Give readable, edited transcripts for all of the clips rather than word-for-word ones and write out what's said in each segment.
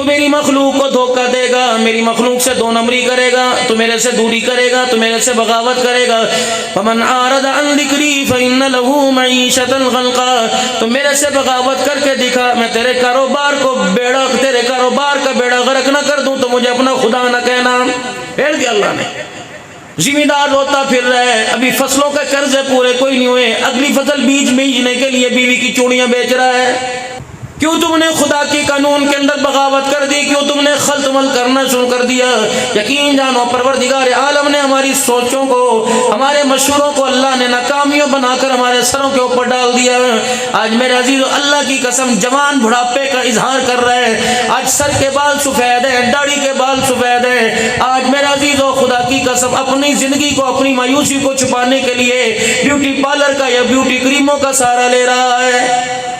تو میری مخلوق کو دھوکہ دے گا، میری مخلوق سے دو نمبری کرے گا، تو میرے سے دوری کرے گا، تو میرے سے بغاوت کرے گا۔ فمن اعرض عن ذکری فإن له معیشۃ ضنکا، تو میرے سے بغاوت کر کے دکھا میں تیرے کاروبار کا بیڑا غرق نہ کر دوں تو مجھے اپنا خدا نہ کہنا۔ پھیر دیا اللہ نے۔ ذمہ دار روتا پھر رہا ہے، ابھی فصلوں کے قرضے پورے کوئی نہیں ہوئے، اگلی فصل بیجنے کے لیے بیوی کی چوڑیاں بیچ رہا ہے۔ کیوں تم نے خدا کے قانون کے اندر بغاوت کر دی؟ کیوں تم نے خلط مل کرنا شروع کر دیا؟ یقین جانو پروردگار عالم نے ہماری سوچوں کو، ہمارے مشوروں کو اللہ نے ناکامیوں بنا کر ہمارے سروں کے اوپر ڈال دیا۔ آج میرے عزیزو اللہ کی قسم جوان بڑھاپے کا اظہار کر رہے ہیں، آج سر کے بال سفید ہیں، داڑھی کے بال سفید ہیں۔ آج میرے عزیزو خدا کی قسم اپنی زندگی کو، اپنی مایوسی کو چھپانے کے لیے بیوٹی پارلر کا یا بیوٹی کریموں کا سہارا لے رہا ہے۔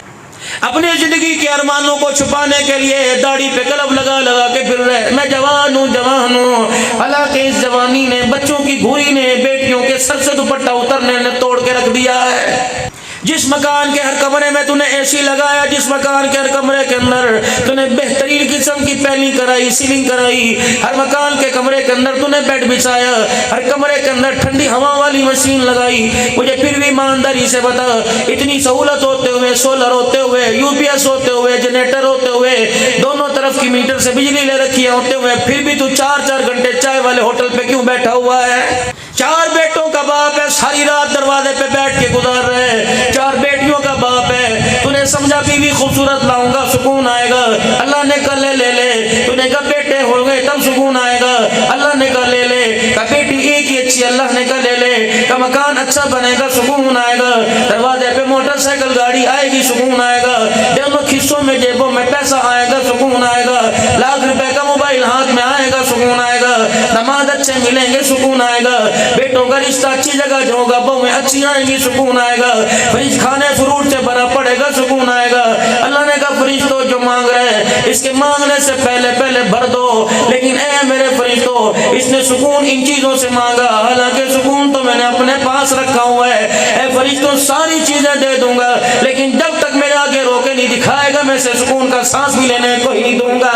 اپنی زندگی کے ارمانوں کو چھپانے کے لیے داڑھی پہ قلم لگا کے پھر رہے، میں جوان ہوں۔ حالانکہ اس جوانی نے، بچوں کی گھوری نے، بیٹیوں کے سر سے دوپٹہ اترنے نے توڑ کے رکھ دیا ہے۔ جس مکان کے ہر کمرے میں تو نے اے سی لگایا، جس مکان کے ہر کمرے کے اندر تو نے بہترین قسم کی پینلنگ کرائی، سیلنگ کرائی، ہر مکان کے کمرے کے اندر تو نے بیڈ بچھایا، ہر کمرے کے اندر ٹھنڈی ہوا والی مشین لگائی، مجھے پھر بھی ایمانداری سے بتا، اتنی سہولت ہوتے ہوئے، سولر ہوتے ہوئے، یو پی ایس ہوتے ہوئے، جنریٹر ہوتے ہوئے، دونوں طرف کی میٹر سے بجلی لے رکھی ہوتے ہوئے، پھر بھی تو 4 گھنٹے چائے والے ہوٹل پہ کیوں بیٹھا ہوا ہے؟ 4 بیٹوں کا باپ ہے، ساری رات دروازے پہ بیٹھ کے گزار رہے، 4 بیٹیوں کا باپ ہے، تو نے سمجھا بیوی خوبصورت لاؤں گا سکون آئے گا، اللہ نے کہا لے، تو نے کہا بیٹے ہو گئے تب سکون آئے گا، اللہ نے کہا لے، کہا بیٹی ایک ہی اچھی، اللہ نے کہا لے، کہا مکان اچھا بنے گا سکون آئے گا، دروازے پہ موٹر سائیکل گاڑی آئے گی سکون آئے گا، دونوں خصوں میں جیبوں میں پیسہ آئے گا سکون آئے گا، لاکھ روپے کا موبائل ہاتھ میں آئے گا سکون آئے گا، نماز اچھے ملیں گے سکون آئے گا، بیٹوں کا رشتہ اچھی جگہ جو ہوگا، بہویں اچھی آئیں گی سکون آئے گا، فریج کھانے فروٹ سے بھرا پڑے گا سکون آئے گا۔ اللہ نے کہا فرشتوں جو مانگ رہے اس کے مانگنے سے پہلے بھر دو، لیکن اے میرے فرشتوں اس نے سکون ان چیزوں سے مانگا، حالانکہ سکون تو میں نے اپنے پاس رکھا ہوا ہے، اے فرشتوں ساری چیزیں دے دوں گا، لیکن جب تک میرے آگے روکے نہیں دکھائے گا میں سے سکون کا سانس بھی لینے کو ہی نہیں دوں گا۔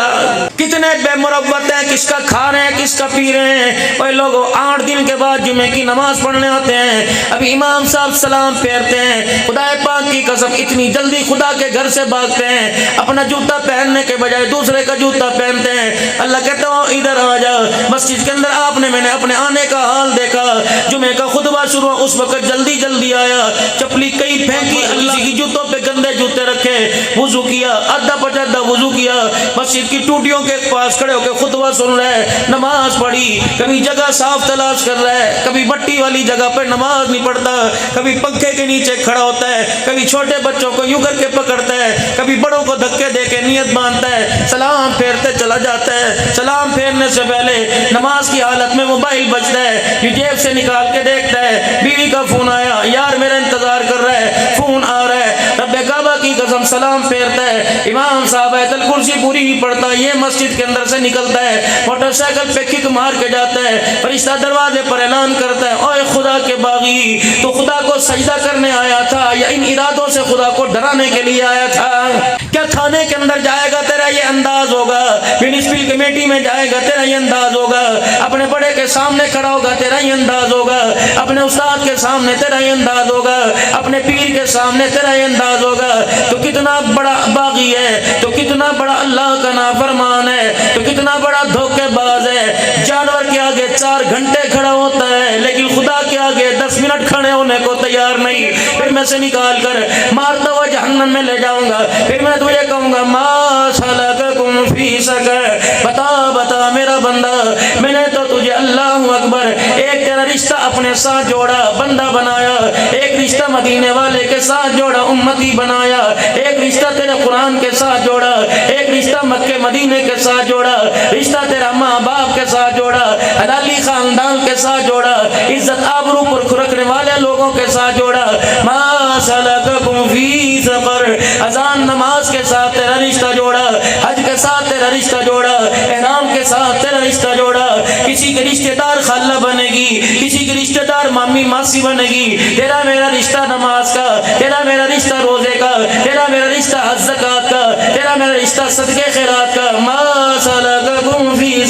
کتنے بے مروت ہیں، کس کا کھا رہے ہیں، کس کا پی رہے ہیں۔ وہ لوگ 8 دن کے بعد جمعے کی نماز پڑھنے آتے ہیں، ابھی امام صاحب سلام پھیرتے ہیں، خدا پاک کی قسم اتنی جلدی خدا کے گھر سے بھاگتے ہیں، اپنا جوتا پہننے کے بجائے دوسرے کا جوتا پہنتے ہیں۔ اللہ کہتا ہوں ادھر آ جا، مسجد کے اندر میں نے اپنے آنے کا حال دیکھا، جمعے کا خطبہ شروع اس وقت جلدی آیا، چپلی کئی پھینکی، اللہ کی جوتوں پہ گندے جوتے رکھے، وضو کیا، آدھا پچادا وضو کیا، مسجد کی ٹوٹیوں کے پاس کھڑے ہو کے خطبہ سن رہے، نماز پڑھی، کبھی جگہ صاف تلاش کر رہا ہے، کبھی مٹی والی جگہ پہ نماز نہیں پڑھتا، کبھی پنکھے کے نیچے کھڑا ہوتا ہے، کبھی چھوٹے بچوں کو یوں کر کے پکڑتا ہے، کبھی بڑوں کو دھکے دے کے نیت باندھتا ہے، سلام پھیرتے چلا جاتا ہے، سلام پھیرنے سے پہلے نماز کی حالت میں موبائل بجتا ہے، یہ جیب سے نکال کے دیکھتا ہے، بیوی کا فون آیا، یار میرا انتظار کر رہا ہے، فون آ رہا ہے، رب کعبہ کی قسم سلام پھیرتا ہے، امام صاحب آیت الکرسی پوری ہی پڑھتا ہے، یہ مسجد کے اندر سے نکلتا ہے، موٹر سائیکل پہ کک مار کے جاتا ہے، فرشتہ دروازے پر اعلان کرتا ہے، اوے خدا کے باغی تو خدا کو سجدہ کرنے آیا تھا یا ان ارادوں سے خدا کو ڈرانے کے لیے آیا تھا؟ کیا تھانے کے اندر جائے گا تیرا یہ انداز ہوگا، میونسپل کمیٹی میں جائے گا تیرا یہ انداز ہوگا، اپنے بڑے کے سامنے کھڑا ہوگا تیرا یہ انداز ہوگا، اپنے استاد کے سامنے تیرا یہ انداز ہوگا، اپنے پیر کے سامنے تیرا یہ انداز ہوگا، تو کتنا بڑا باغی ہے، تو کتنا بڑا اللہ کا نافرمان ہے، تو کتنا بڑا دھوکے باز ہے۔ جانور کے آگے 4 گھنٹے کھڑا ہوتا ہے لیکن خدا کے آگے 10 منٹ کھڑے ہونے کو تیار نہیں، پھر میں سے نکال کر مارتا ہوا جہنم میں لے جاؤں گا، پھر میں تجھے کہوں گا ما سلککم فی سقر، بتا میرا بندہ، میں نے تو تجھے اللہ اکبر ایک تیرا رشتہ اپنے ساتھ جوڑا، بندہ بنایا، ایک رشتہ مدینے والے کے ساتھ جوڑا، امتی بنایا، ایک رشتہ تیرے قرآن کے ساتھ جوڑا، ایک رشتہ مکے مدینے کے ساتھ جوڑا، رشتہ تیرا ماں باپ کے ساتھ جوڑا، حلالی خاندان کے ساتھ جوڑا، عزت آبرو پر رکھنے والے لوگوں کے ساتھ جوڑا، ما سلککم فی سقر، اذان نماز کے ساتھ تیرا رشتہ جوڑا، حج کے ساتھ تیرا رشتہ جوڑا، احرام کے ساتھ تیرا رشتہ جوڑا، کسی کے رشتہ دار خالہ بنے گی، کسی کے رشتہ دار مامی ماسی بنے گی، تیرا میرا رشتہ نماز کا، تیرا میرا رشتہ روزے کا، تیرا میرا رشتہ حج زکات کا، تیرا میرا رشتہ صدقے خیرات کا، ما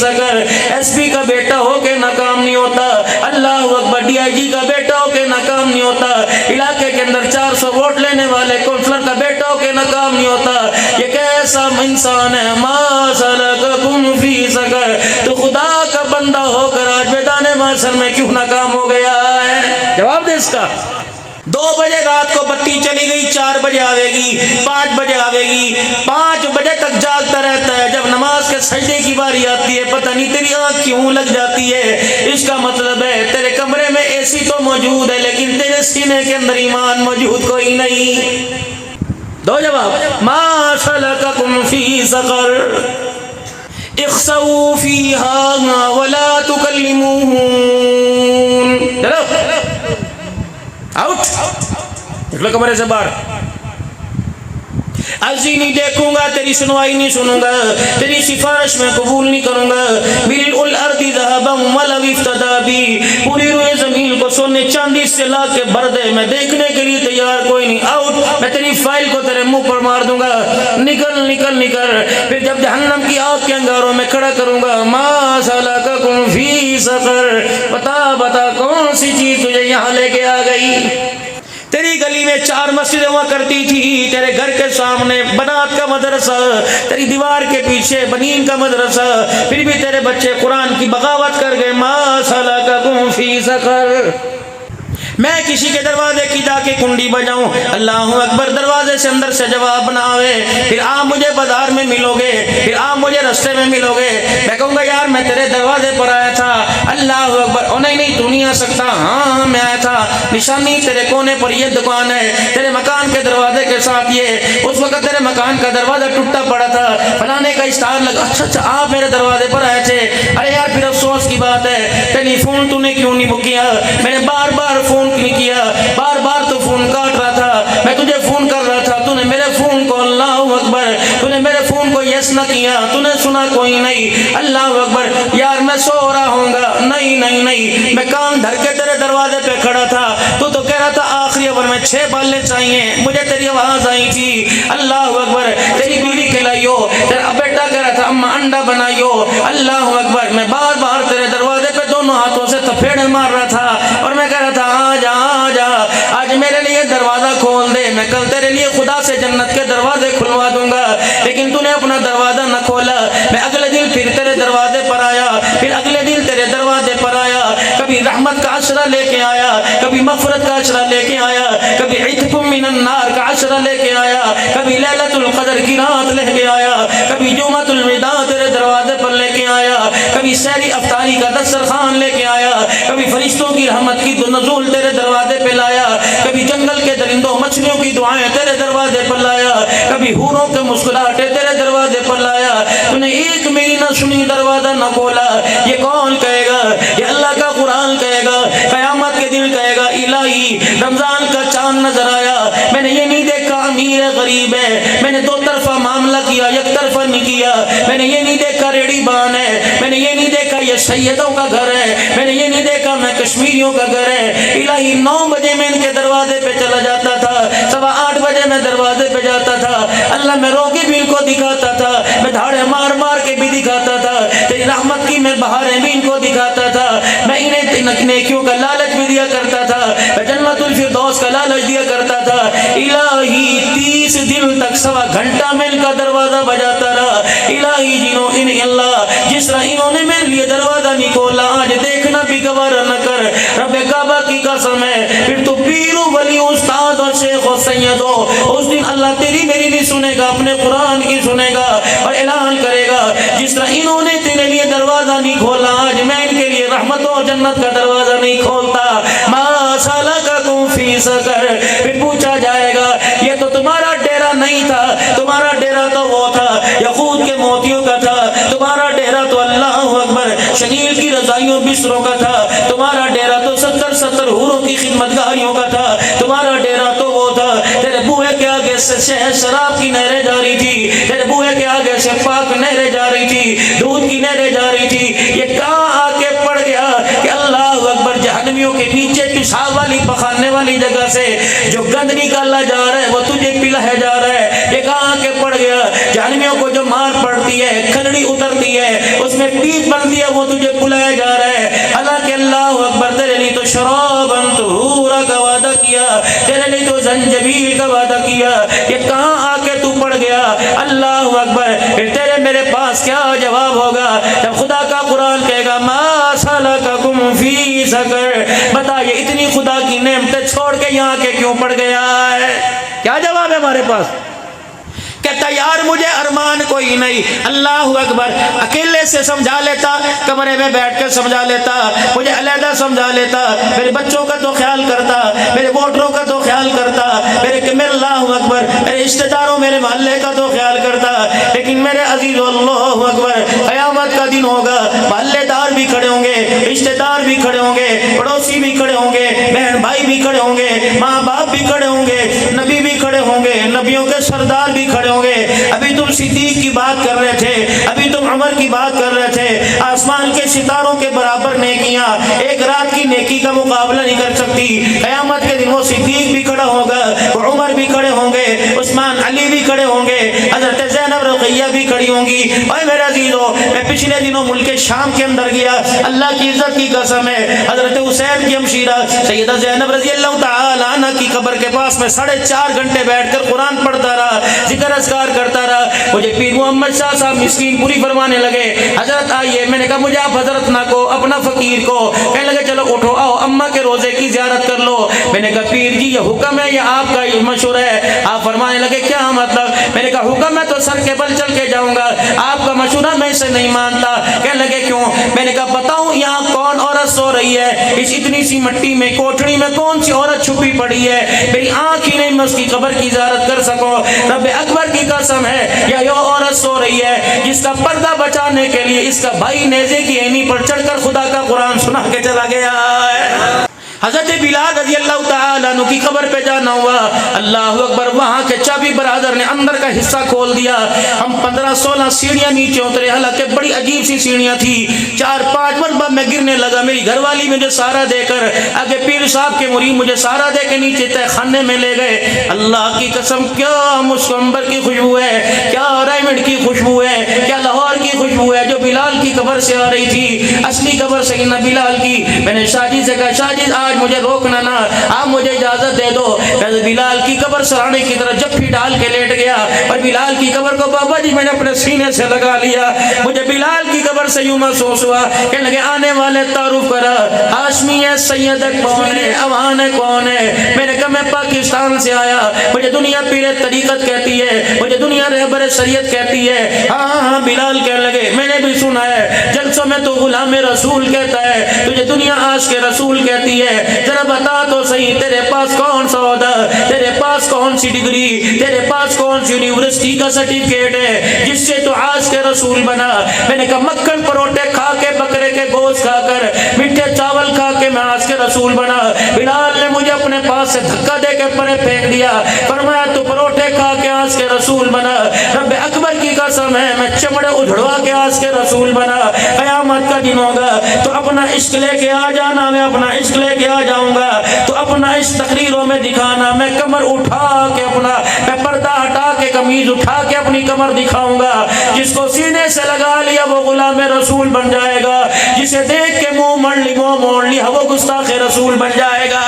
سقر. SP کا بیٹا ہو کے ناکام نہیں ہوتا. اللہ اکبر. DIG کا بیٹا ہو کے ناکام نہیں ہوتا. علاقے کے اندر 400 ووٹ لینے والے کونسلر کا بیٹا ہو کے ناکام نہیں ہوتا. یہ کیسا انسان ہے. ما سلککم فی سقر. تو خدا کا بندہ ہو کر آج میدان محشر میں کیوں ناکام ہو گیا ہے؟ جواب دے اس کا. 2 بجے رات کو بتی چلی گئی, 4 بجے آوے گی, 5 بجے آوے گی, 5 بجے تک جاگتا رہتا ہے. جب نماز کے سجدے کی باری آتی ہے پتہ نہیں تیری آنکھ کیوں لگ جاتی ہے. اس کا مطلب ہے تیرے کمرے میں AC تو موجود ہے لیکن تیرے سینے کے اندر ایمان موجود کوئی نہیں. دو جواب. ما سلککم فی سقر اخسؤوا فیہا ولا تکلمون. چلو آؤٹ. نکلو کمرے سے باہر. عرضی نہیں دیکھوں گا, تیری سنوائی نہیں سنوں گا, تیری سفارش میں قبول نہیں کروں گا. ملء الارض ذهبا ولو افتدى بی. پوری روئے زمین کو سونے چاندی سے لا کے بھر دے, میں دیکھنے کے لیے تیار کوئی نہیں. آؤٹ. میں تیری فائل کو تیرے منہ پر مار دوں گا. نکل نکل نکل. پھر جب جہنم کی آگ کے انگاروں میں کھڑا کروں گا. ما سلککم فی سقر. بتا بتا کون سی چیز تجھے یہاں لے کے آ گئی؟ تیری گلی میں 4 مسجدیں ہوا کرتی تھی, تیرے گھر کے سامنے بنات کا مدرسہ, تیری دیوار کے پیچھے بنین کا مدرسہ, پھر بھی تیرے بچے قرآن کی بغاوت کر گئے. ما سلککم فی سقر. میں کسی کے دروازے کی جا کے کنڈی بجاؤں, اللہ اکبر, دروازے سے اندر سے جواب نہ آوے, پھر آپ مجھے بازار میں ملو گے, پھر آپ مجھے رستے میں ملو گے, میں کہوں گا یار میں تیرے دروازے پر آیا تھا. اللہ اکبر. او نہیں تو نہیں آ سکتا. ہاں میں آیا تھا. نشانی تیرے کونے پر یہ دکان ہے, تیرے مکان کے دروازے کے ساتھ یہ, اس وقت تیرے مکان کا دروازہ ٹوٹا پڑا تھا, فلانے کا اسٹار لگا. اچھا آپ میرے دروازے پر آئے تھے. ارے یار پھر افسوس کی بات ہے, ٹیلی فون تو نے کیوں نہیں بک کیا؟ میں نے بار بار فون نہیں کیا, بار بار تو فون کاٹ رہا تھا, میں تجھے فون کر رہا تھا, تو نے میرے فون کو, اللہ اکبر, تو نے میرے فون کو یس نہ کیا, تو نے سنا کوئی نہیں. اللہ اکبر. یار میں سو رہا ہوں گا. نہیں میں کان دھر کے تیرے دروازے پہ کھڑا تھا, تو کہہ رہا تھا آخری اوور میں 6 بالیں چاہیے, مجھے تیری آواز آئی تھی. اللہ اکبر. تیری بیوی کھلائیو, تیرا بیٹا کہہ رہا تھا اماں انڈا بنائیو. اللہ اکبر. میں بار بار تیرے دروازے پہ دونوں ہاتھوں سے تھپیڑے مار رہا تھا, اور میں کہہ رہا تھا آ جا آج میرے لیے دروازہ کھول دے, میں کل تیرے لیے خدا سے جنت کے دروازے کھلوا دوں گا. لیکن تو نے اپنا دروازہ نہ کھولا. میں اگلے دن پھر تیرے دروازے پر آیا, پھر اگلے دن تیرے دروازے پر آیا, کبھی رحمت کا عشرہ لے کے آیا, کبھی مغفرت کا عشرہ لے کے آیا, کبھی عتق من النار کا عشرہ لے کے آیا, کبھی لیلۃ القدر کی رات لے کے آیا, کبھی جمعۃ الوداع تیرے دروازے پر لے کے آیا, کبھی سحری افطاری کا دسترخوان لے کے آیا, کبھی فرشتوں کی رحمت کی نزول تیرے دروازے پہ لایا, کبھی جنگل کے درندوں مچھلیوں کی دعائیں تیرے دروازے پر لایا, کبھی حوروں کے مسکراہٹیں تیرے دروازے پر لایا. تو نے ایک میری نہ سنی, دروازہ نہ کھولا. یہ کون کہے گا؟ یہ اللہ کا قرآن کہے گا, قیامت کے دن کہے گا الہی رمضان کا چاند نظر آیا, میں نے یہ نہیں دیکھا امیر غریب ہے, میں نے 2 طرفہ معاملہ کیا, 1 طرفہ نہیں کیا. میں نے یہ نہیں دیکھا ریڑی بان ہے, میں نے یہ نہیں دیکھا یہ سیدوں کا گھر ہے, میں نے یہ نہیں دیکھا میں کشمیریوں کا گھر ہے. الہی 9 بجے میں ان کے دروازے پہ چلا جاتا تھا, 8:15 بجے میں دروازے پہ جاتا تھا. اللہ میں روگی بھی ان کو دکھاتا تھا, میں دھاڑے مار مار کے بھی دکھاتا تھا, تیری رحمت کی میں بہاریں بھی ان کو دکھاتا تھا. میں انہیں نیکیوں کا لالچ بھی دیا کرتا تھا, میں جنت الفردوس کا لالچ دیا کرتا تھا. الہی 30 دن تک 1.25 گھنٹہ میں ان کا دروازہ بجاتا رہا. الہی جنہوں انہیں اللہ جس طرح انہوں نے میرے لیے دروازہ نہیں کھولا, آج دیکھنا بھی گوارا نہ کر. رب کعبہ کی قسم ہے, پھر تو پیر و ولی استاد اور شیخ و سید ہو, اس دن اللہ تیری میری بھی سنے گا, اپنے قرآن کی سنے گا, اور اعلان کرے گا جس طرح انہوں نے تیرے لیے دروازہ نہیں کھولا, آج میں ان کے لیے رحمت و جنت کا دروازہ نہیں کھولتا. ما سلککم فی سقر. پھر پوچھا جائے گا یہ تو تمہارا ڈیرا نہیں تھا, تمہارا ڈیرا تو وہ تھا یقوت کے موتیوں کا تھا, تمہارا ڈیرا تو اللہ اکبر شنیل کی رضائیوں بستروں کا تھا, تمہارا ڈیرا تو 70 حوروں کی خدمت گاریوں کا تھا, تمہارا ڈیرا تو وہ تھا. تیرے بوئے کے آگے سے شراب کی نہریں جا رہی تھی, تیرے بوئے کے آگے سے پاک نہریں جا رہی تھی, دودھ کی نہریں جا رہی تھی. یہ کہاں آ کے پڑ گیا کہ اللہ اکبر جہنمیوں کے نیچے پیشاب والی پخانے والی جگہ سے جو گند نکالا جا رہا ہے وہ تجھے پلایا جا رہا ہے. یہ کہاں آ کے پڑ گیا؟ جہنمیوں کو جو مار پڑتا اترتی ہے, کھلڑی اترتی ہے, اس میں پیپ بنتی ہے, وہ تجھے بلایا جا رہا ہے. حالانکہ اللہ اکبر تیرے لیے تو شراباً طہورا کا وعدہ کیا, تیرے لیے تو زنجبیل کا وعدہ کیا. یہ کہاں آ کے تو پڑ گیا؟ اللہ اکبر. پھر تیرے میرے پاس کیا جواب ہوگا جب خدا کا قرآن کہے گا ما سلککم فی سقر؟ بتائیے اتنی خدا کی نعمتیں چھوڑ کے یہاں کے کیوں پڑ گیا ہے؟ کیا جواب ہے ہمارے پاس؟ کہتا یار مجھے ارمان کوئی نہیں. اللہ اکبر. اکیلے سے سمجھا لیتا, کمرے میں بیٹھ کر سمجھا لیتا, مجھے علیحدہ سمجھا لیتا, میرے بچوں کا تو خیال کرتا, میرے ووٹروں کا تو خیال کرتا, اللہ اکبر, میرے رشتہ داروں, میرے محلے کا تو خیال کرتا. لیکن میرے عزیز اللہ اکبر, قیامت کا دن ہوگا, محلے دار بھی کھڑے ہوں گے, رشتہ دار بھی کھڑے ہوں گے, پڑوسی بھی کھڑے ہوں گے, بہن بھائی بھی کھڑے ہوں گے, ماں باپ بھی کھڑے ہوں گے, نبی بھی کھڑے ہوں گے, نبیوں کے سردار بھی کھڑے ہوں گے. ابھی تم صدیق کی بات کر رہے تھے, ابھی تم عمر کی بات کر رہے تھے. آسمان کے ستاروں کے برابر نیکیاں ایک رات کی نیکی کا مقابلہ نہیں کر سکتی. قیامت کے دن وہ صدیق بھی کھڑا ہوگا, وہ عمر بھی کھڑے ہوں گے, عثمان علی بھی کھڑے ہوں گے, حضرت زینب رقیہ بھی کھڑی ہوں گی. اور میرے عزیزو, میں پچھلے دنوں ملک شام کے اندر گیا, اللہ کی عزت کی قسم ہے, حضرت حسین کی ہمشیرہ سیدہ زینب رضی اللہ تعالی عنہ کی قبر کے پاس میں 4.5 گھنٹے بیٹھ کر قرآن پڑھتا رہا, ذکر اذکار کرتا رہا. مجھے پیر محمد شاہ صاحب مسکین پوری فرمانے لگے, حضرت آئیے. میں نے کہا مجھے آپ حضرت نہ کو, اپنا فقیر کو. کہنے لگے چلو اٹھو, آؤ اماں کے روزے کی زیارت کر لو. میں نے کہا پیر جی یہ حکم ہے یا آپ کا مشورہ ہے؟ آپ فرمانے لگے کیا مطلب؟ میں نے کہا حکم ہے تو سر کے بل چل کے جاؤں گا, آپ کا مشورہ میں اسے نہیں مانتا. کہنے لگے کیوں؟ میں نے کہا بتاؤں یہاں کون عورت سو رہی ہے, اس اتنی سی مٹی میں, کوٹھڑی میں کون سی عورت چھپی پڑی ہے؟ میری آنکھ ہی نہیں میں اس کی قبر کی زیارت کر سکوں. رب اکبر کی قسم ہے, یا یہ عورت سو رہی ہے جس کا پردہ بچانے کے لیے اس کا بھائی نیزے کی اینی پر چڑھ کر خدا کا قرآن سنا کے چلا گیا ہے. حضرت بلال رضی اللہ تعالیٰ عنہ کی قبر پہ جانا ہوا, اللہ اکبر. وہاں کے چابی برادر نے اندر کا حصہ کھول دیا. ہم 15-16 سیڑھیاں نیچے اترے, حالانکہ بڑی عجیب سی سیڑھیاں تھی. 4-5 مرتبہ میں گرنے لگا. میری گھر والی مجھے سہارا دے کر, آگے پیر صاحب کے مرید مجھے سہارا دے کے نیچے تہ خانے میں لے گئے. اللہ کی قسم کیا مسکمبر کی خوشبو ہے, کیا ریمنڈ کی خوشبو ہے, کیا لاہور کی خوشبو ہے جو بلال کی قبر سے آ رہی تھی, اصلی قبر سے نہ بلال کی. میں نے شاجی سے کہا شاجی آج مجھے روکنا نہ, آپ مجھے اجازت دے دو. بلال کی قبر سرانے کی طرح جپھی ڈال کے لیٹ گیا, اور بلال کی قبر کو بابا جی میں نے اپنے سینے سے لگا لیا. مجھے بلال کی قبر سے یوں محسوس ہوا کہ لگے آنے والے تعارف کرا, ہاشمی ہے, سید کون ہے, اوان کون ہے. میں نے کہا میں پاکستان سے آیا, مجھے دنیا پیر طریقت کہتی ہے, مجھے دنیا رہبر شریعت کہتی ہے. ہاں ہاں بلال کہنے لگے میں نے بھی سنا ہے جلسوں میں تو غلام رسول کہتا ہے, تجھے دنیا عاشق رسول کہتی ہے. ذرا بتا تو صحیح تیرے پاس کون سا عہدہ, تیرے پاس کون سی ڈگری, تیرے پاس کون سی یونیورسٹی کا سرٹیفکیٹ ہے جس سے تو عاشق رسول بنا. میں نے کہا مکھن پروٹے کھا کے, بکرے کے گوشت کھا کر, میٹھے چاول کھا کے میں عاشق رسول بنا. بلال نے مجھے اپنے پاس سے دھکا دے کے پرے پھینک دیا, فرمایا تو پروٹے کھا کے عاشق رسول بنا. رب اکبر کی قسم ہے میں چمڑے اجھڑوا کے عاشق رسول بنا. قیامت کا دن ہوگا تو اپنا عشق لے کے آ جانا, میں اپنا عشق لے کے آ جاؤں گا تو اپنا اس تقریروں میں دکھانا. میں کمر اٹھا کے اپنا, میں پردہ ہٹا کے قمیض اٹھا کے اپنی کمر دکھاؤں گا. جس کو سینے سے لگا لیا وہ غلام رسول بن جائے گا, جسے دیکھ کے منہ موڑ لیا وہ گستاخ رسول بن جائے گا.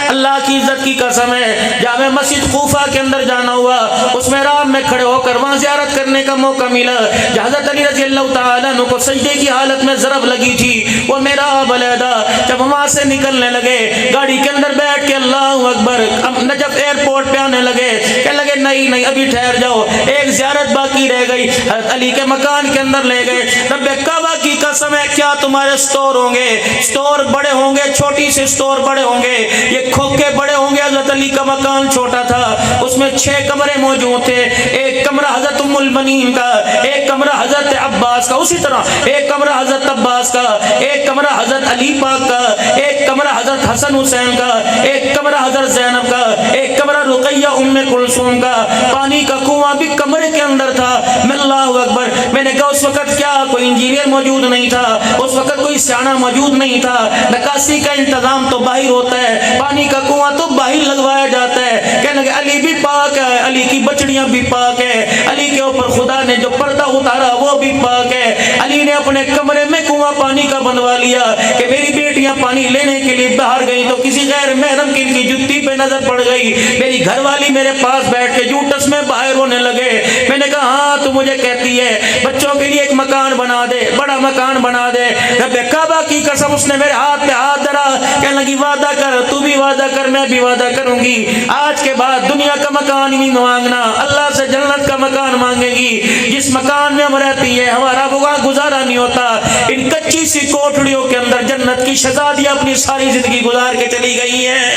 اللہ کی عزت کی قسم ہے, جامع مسجد کوفہ کے اندر جانا ہوا, اس محراب میں کھڑے ہو کر وہاں زیارت کرنے کا موقع ملا. حضرت علی رضی اللہ تعالیٰ عنہ کو سجدے کی حالت میں ضرب لگی تھی, وہ محراب علیحدہ. جب وہاں سے نکلنے لگے گاڑی کے اندر بیٹھ کے اللہ اکبر نجف ایئرپورٹ پہ آنے لگے, کہنے لگے نہیں ابھی ٹھہر جاؤ, ایک زیارت باقی رہ گئی. حضرت علی کے مکان کے اندر لے گئے. رب کعبہ کی قسم ہے کیا تمہارے سٹور ہوں گے, سٹور بڑے ہوں گے, چھوٹی سے سٹور بڑے ہوں گے, یہ کھوکے بڑے ہوں گے. حضرت علی کا مکان چھوٹا تھا, اس میں 6 کمرے موجود تھے. ایک کمرہ حضرت ام المنین کا, ایک کمرہ حضرت عباس کا, اسی طرح ایک کمرہ حضرت عباس کا, ایک کمرہ حضرت علی پاک کا, ایک کمرہ حضرت حسن حسین کا, ایک کمرہ حضرت زینب کا, ایک کمرہ رقیہ ام کلثوم کا. پانی کا کنواں بھی کمرے کے اندر تھا. میں اللہ اکبر, میں نے کہا اس وقت کیا کوئی انجینئر موجود نہیں تھا, اس وقت کوئی سیاح موجود نہیں تھا. نکاسی کا انتظام تو باہر ہوتا ہے, پانی کا کنواں تو باہر لگوایا جاتا ہے. کہنے لگے علی بھی پاک ہے، علی کی بچڑیاں بھی پاک ہے، علی کے اوپر خدا نے جو پردہ اتارا وہ بھی پاک ہے۔ علی نے اپنے کمرے میں کنواں پانی کا بنوا لیا کہ میری بیٹیاں پانی لینے کے لیے باہر گئی تو کسی غیر محرم کی ان کی جُتی پہ نظر پڑ گئی، میری گھر والی میرے پاس بیٹھ کے جوٹس میں باہر رونے لگے۔ میں نے کہا ہاں تو مجھے کہتی ہے بچوں کے لیے ایک مکان بنا دے، بڑا مکان بنا دے۔ رب کعبہ کی قسم اس نے میرے ہاتھ پہ ہاتھ دھرا، کہنے لگی وعدہ کر، تو بھی وعدہ کر، میں بھی وعدہ کروں گی، آج کے بعد دنیا کا مکان ہی نہیں مانگنا، اللہ سے جنت کا مکان مانگے گی۔ جس مکان میں ہم رہتی ہے ہمارا وہاں گزارا نہیں ہوتا، ان کچی سی کوٹھڑیوں کے اندر جنت کی شہزادیاں اپنی ساری زندگی گزار کے چلی گئی ہیں۔